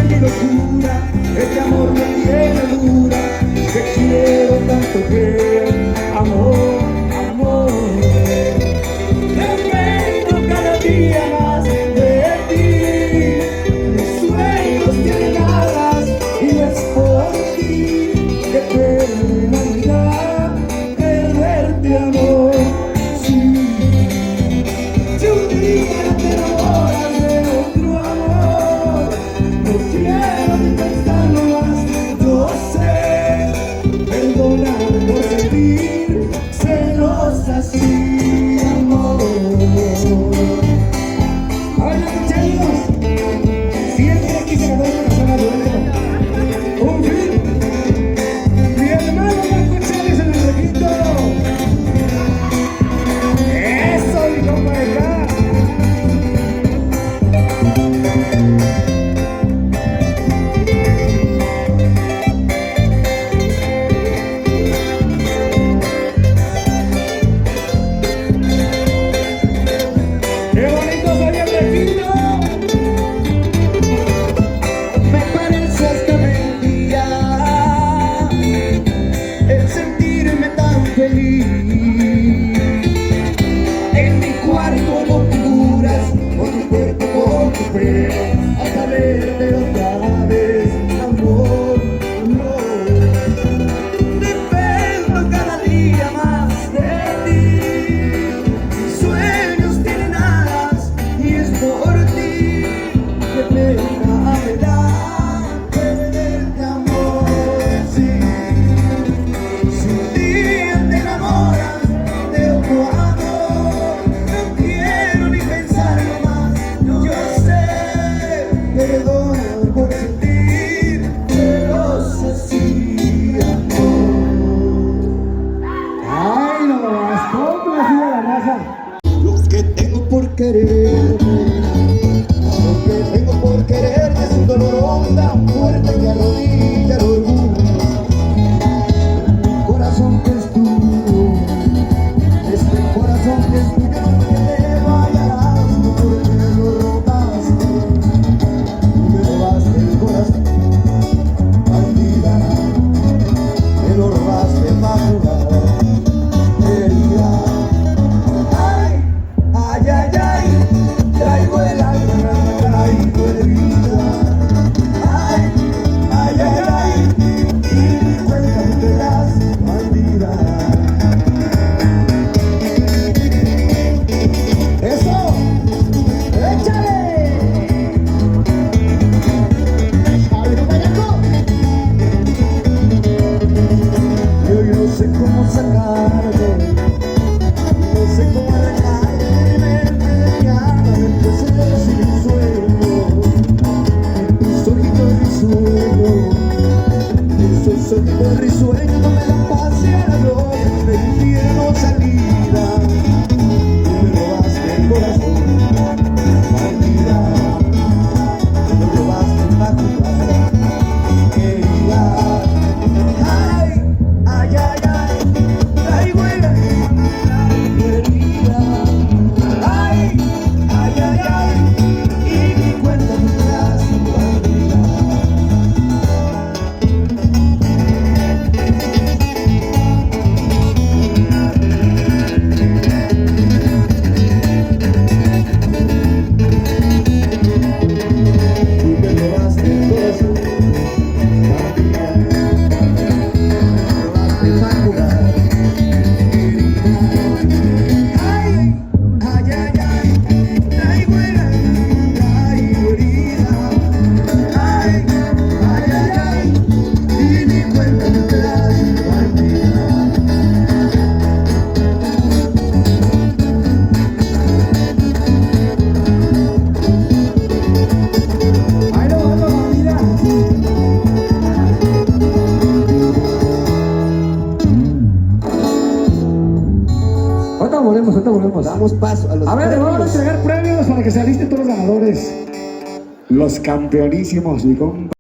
mi locura, este amor me tiene dura, te quiero tanto que, amor, amor, dependo cada día más de ti, mis sueños tienen alas y es por ti que pena me da perderte, amor. Sí, si un día te enamoras de otro amor, no quiero ni pensarlo más, yo sé, perdóname por sentir celos así, amor. Ahora muchachos, siempre quise ganar una zona duele. Un fin, mi hermano Marco Chávez en el requinto. Eso, mi compa de acá. ¡Qué bonito soy el requinto! Me parece hasta mentira el sentirme tan feliz. En mi cuarto locuras, con tu cuerpo, con tu pelo, hasta verte otra vez, amor, amor. Dependo cada día más de ti, mis sueños tienen alas y es por ti que pena me da perderte, amor. Sí, si un día te enamoras de otro amor, no quiero ni pensarlo más, yo sé, perdona por sentir celos así, amor. Ay, no más, complacida la raza. Lo que tengo por quererte, lo que tengo por quererte es un dolor honda, fuerte que arrodilla el orgullo. Mi corazón que es tuyo, este corazón que es tuyo no te fallarás, porque me lo robaste, me robaste el corazón, bandida, me lo robaste para jugar, querida. Ay, ay, ay, ay, traigo el alma, traigo herida. Ay, ay, ay, ay, y ni cuenta tú te das, bandida. ¡Eso! ¡Échale! ¡A ver, compañero! Yo no sé cómo sacarte, no sé cómo arrancarte de mi mente, de mi alma, de tus deseos y mis sueños, en tus ojitos risueños, esos ojitos risueños no me dan paz y a la gloria del infierno salida. Tú me robaste el corazón, bandida, tú me robaste la jugada, querida. Ay, ay, ay, ay, traigo el alma, traigo herida. Ay, ay, ay, ay, y ni cuenta tú te das, bandida. Tú me robaste el corazón, bandida, robaste para jugar, querida. Ay, ay, ay, ay, traigo el alma, traigo herida. Ay, ay, ay, ay, y ni cuenta tú te das, bandida. Ay, no, no, bandida. Ahorita volvemos. Damos paso a los A ver, premios. Vamos a entregar premios para que se alisten todos los ganadores. Los campeonísimos, mi compa.